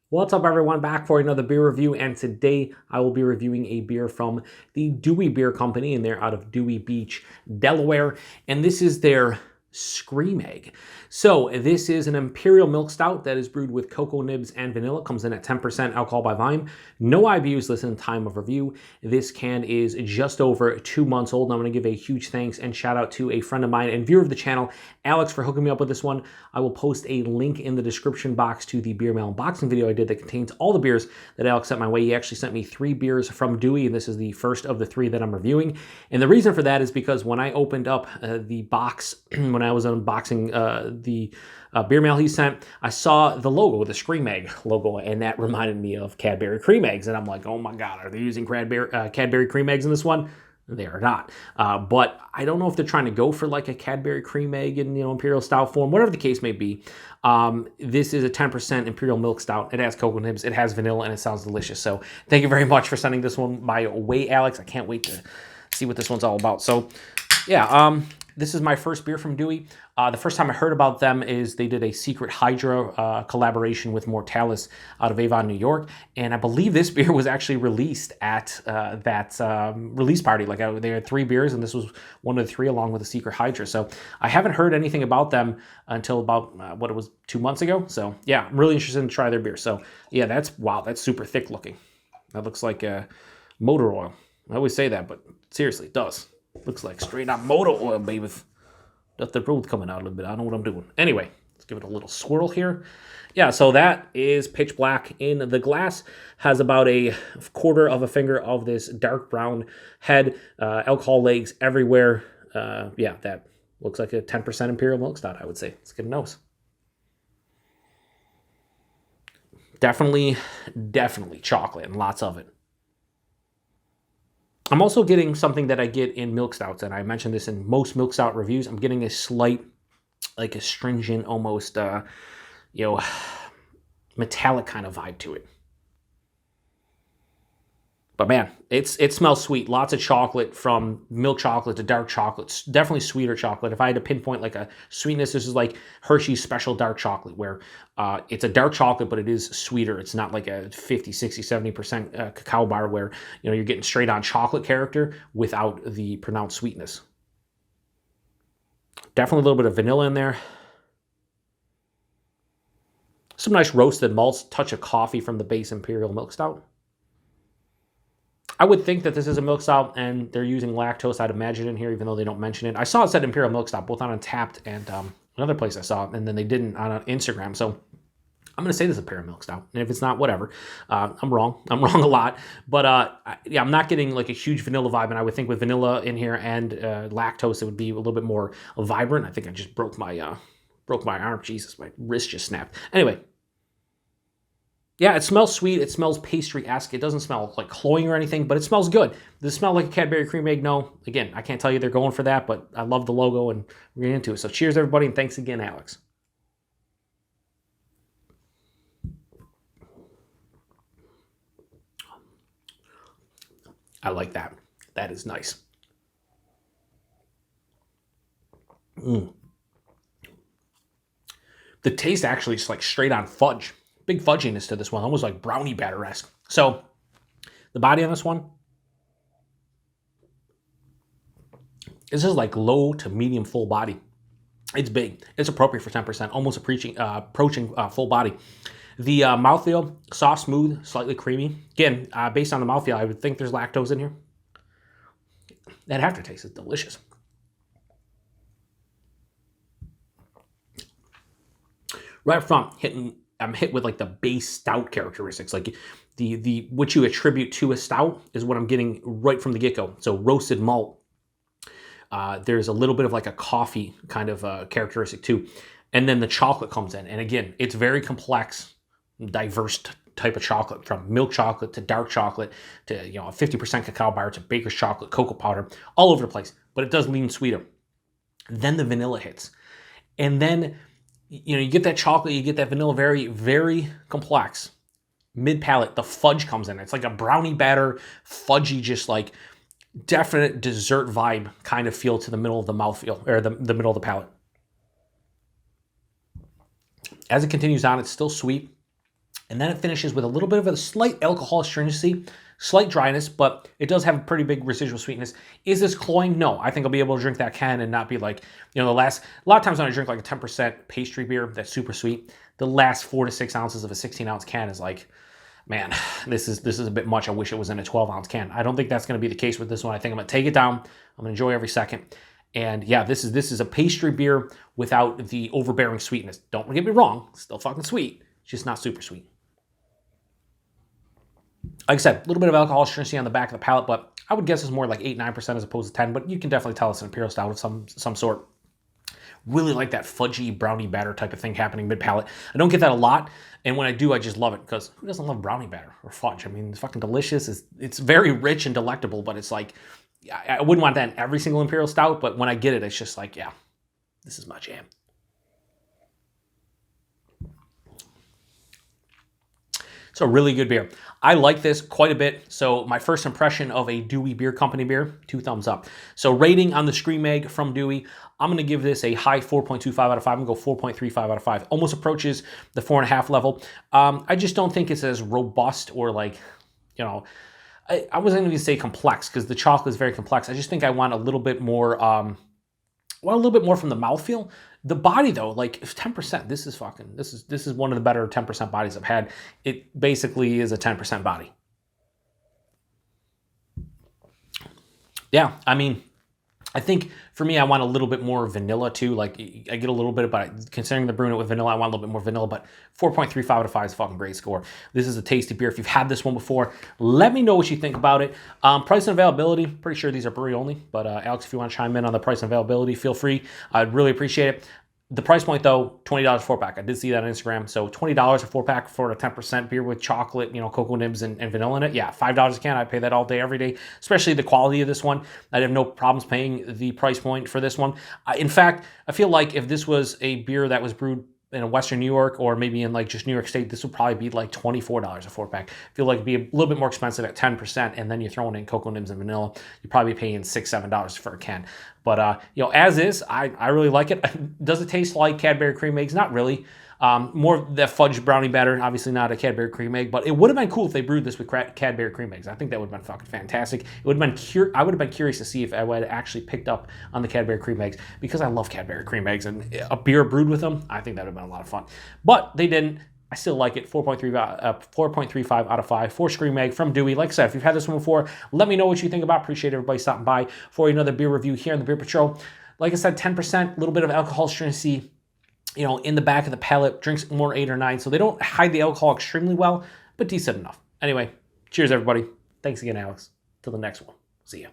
What's up, everyone? Back for another beer review, and today I will be reviewing a beer from the Dewey Beer Company, and they're out of Dewey Beach, Delaware, and this is their Screme Egg. So this is an Imperial Milk Stout that is brewed with cocoa nibs and vanilla. Comes in at 10% alcohol by volume. No IBUs listed in time of review. This can is just over 2 months old, and I'm going to give a huge thanks and shout out to a friend of mine and viewer of the channel, Alex, for hooking me up with this one. I will post a link in the description box to the beer mail unboxing video I did that contains all the beers that Alex sent my way. He actually sent me 3 beers from Dewey, and this is the first of the 3 that I'm reviewing. And the reason for that is because when I opened up the box, when I was unboxing the beer mail he sent, I saw the logo, the Screme Egg logo, and that reminded me of Cadbury Creme Eggs. And I'm like, oh my God, are they using Cadbury Creme Eggs in this one? They are not. But I don't know if they're trying to go for like a Cadbury Creme Egg in, Imperial Stout form, whatever the case may be. This is a 10% Imperial Milk Stout. It has cocoa nibs, it has vanilla, and it sounds delicious. So thank you very much for sending this one my way, Alex. I can't wait to see what this one's all about. So yeah, this is my first beer from Dewey. The first time I heard about them is they did a Secret Hydra collaboration with Mortalis out of Avon, New York. And I believe this beer was actually released at that release party. Like they had 3 beers, and this was one of the 3 along with the Secret Hydra. So I haven't heard anything about them until about, what it was, 2 months ago. So yeah, I'm really interested in try their beer. So yeah, that's super thick looking. That looks like motor oil. I always say that, but seriously, it does. Looks like straight up motor oil, baby. With the road coming out a little bit. I don't know what I'm doing. Anyway, let's give it a little swirl here. Yeah, so that is pitch black in the glass. Has about a quarter of a finger of this dark brown head. Alcohol legs everywhere. Yeah, that looks like a 10% Imperial Milk Stout, I would say. Let's get a nose. Definitely chocolate, and lots of it. I'm also getting something that I get in milk stouts, and I mentioned this in most milk stout reviews. I'm getting a slight, like astringent, almost, metallic kind of vibe to it. But man, it smells sweet. Lots of chocolate, from milk chocolate to dark chocolate. Definitely sweeter chocolate. If I had to pinpoint like a sweetness, this is like Hershey's Special Dark Chocolate, where it's a dark chocolate, but it is sweeter. It's not like a 50, 60, 70% cacao bar where you're getting straight on chocolate character without the pronounced sweetness. Definitely a little bit of vanilla in there. Some nice roasted malts, touch of coffee from the base Imperial Milk Stout. I would think that this is a milk stout, and they're using lactose, I'd imagine, in here, even though they don't mention it. I saw it said Imperial Milk Stout, both on Untappd and another place I saw it, and then they didn't on Instagram. So I'm going to say this is Imperial Milk Stout, and if it's not, whatever. I'm wrong. I'm wrong a lot. But yeah, I'm not getting like a huge vanilla vibe, and I would think with vanilla in here and lactose, it would be a little bit more vibrant. I think I just broke my arm. Jesus, my wrist just snapped. Anyway. Yeah, it smells sweet. It smells pastry-esque. It doesn't smell like cloying or anything, but it smells good. Does it smell like a Cadbury Creme Egg? No. Again, I can't tell you they're going for that, but I love the logo, and we're getting into it. So cheers, everybody, and thanks again, Alex. I like that. That is nice. The taste actually is like straight on fudge. Big fudginess to this one, almost like brownie batter-esque. So the body on this one, this is like low to medium full body. It's big. It's appropriate for 10%, almost approaching full body. The mouthfeel, soft, smooth, slightly creamy. Again, based on the mouthfeel, I would think there's lactose in here. That aftertaste is delicious. Right up front, I'm hit with like the base stout characteristics, like the what you attribute to a stout is what I'm getting right from the get-go. So roasted malt. There's a little bit of like a coffee kind of characteristic too, and then the chocolate comes in, and again, it's very complex, diverse type of chocolate, from milk chocolate to dark chocolate to a 50% cacao bar to baker's chocolate, cocoa powder, all over the place. But it does lean sweeter. Then the vanilla hits, and then you get that chocolate, you get that vanilla, very, very complex. Mid-palate, the fudge comes in. It's like a brownie batter, fudgy, just like definite dessert vibe kind of feel to the middle of the mouthfeel, or the middle of the palate. As it continues on, it's still sweet. And then it finishes with a little bit of a slight alcohol astringency, slight dryness, but it does have a pretty big residual sweetness. Is this cloying? No. I think I'll be able to drink that can and not be like, a lot of times when I drink like a 10% pastry beer that's super sweet, the last 4 to 6 ounces of a 16-ounce can is like, man, this is a bit much. I wish it was in a 12-ounce can. I don't think that's going to be the case with this one. I think I'm going to take it down. I'm going to enjoy every second. And yeah, this is a pastry beer without the overbearing sweetness. Don't get me wrong, it's still fucking sweet. It's just not super sweet. Like I said, a little bit of alcohol astringency on the back of the palate, but I would guess it's more like 8-9% as opposed to 10, but you can definitely tell it's an Imperial Stout of some sort. Really like that fudgy brownie batter type of thing happening mid-palate. I don't get that a lot, and when I do, I just love it, because who doesn't love brownie batter or fudge? I mean, it's fucking delicious. It's very rich and delectable, but it's like, I wouldn't want that in every single Imperial Stout, but when I get it, it's just like, yeah, this is my jam. It's a really good beer. I like this quite a bit. So my first impression of a Dewey Beer Company beer, 2 thumbs up. So rating on the Screme Egg from Dewey, I'm going to give this a high 4.25 out of 5. I'm going to go 4.35 out of 5. Almost approaches the 4.5 level. I just don't think it's as robust or like, I wasn't going to say complex, because the chocolate is very complex. I just think I want a little bit more, from the mouthfeel. The body though, like 10%, this is one of the better 10% bodies I've had. It basically is a 10% body. Yeah, I mean, I think for me, I want a little bit more vanilla too. Like I get a little bit, but considering the brewing it with vanilla, I want a little bit more vanilla, but 4.35 out of 5 is a fucking great score. This is a tasty beer. If you've had this one before, let me know what you think about it. Price and availability, pretty sure these are brewery only, but Alex, if you want to chime in on the price and availability, feel free. I'd really appreciate it. The price point though, $20 4-pack. I did see that on Instagram. So $20 a 4-pack for a 10% beer with chocolate, cocoa nibs and vanilla in it. Yeah, $5 a can. I pay that all day, every day, especially the quality of this one. I'd have no problems paying the price point for this one. In fact, I feel like if this was a beer that was brewed in Western New York or maybe in like just New York State, this would probably be like $24 a 4-pack. I feel like it'd be a little bit more expensive at 10%, and then you're throwing in cocoa nibs and vanilla, you're probably paying $6-7 for a can. But as is, I really like it. Does it taste like Cadbury Creme Eggs? Not really. More the fudge brownie batter, obviously not a Cadbury Creme Egg, but it would have been cool if they brewed this with Cadbury Creme Eggs. I think that would have been fucking fantastic. It would have been I would have been curious to see if I would have actually picked up on the Cadbury Creme Eggs, because I love Cadbury Creme Eggs, and a beer brewed with them, I think that would have been a lot of fun. But they didn't. I still like it. 4.35 out of 5 for Screme Egg from Dewey. Like I said, if you've had this one before, let me know what you think about it. Appreciate everybody stopping by for another beer review here on the Beer Patrol. Like I said, 10%, a little bit of alcohol astringency, in the back of the palate, drinks more 8 or 9, so they don't hide the alcohol extremely well, but decent enough. Anyway, cheers everybody. Thanks again, Alex. Till the next one. See ya.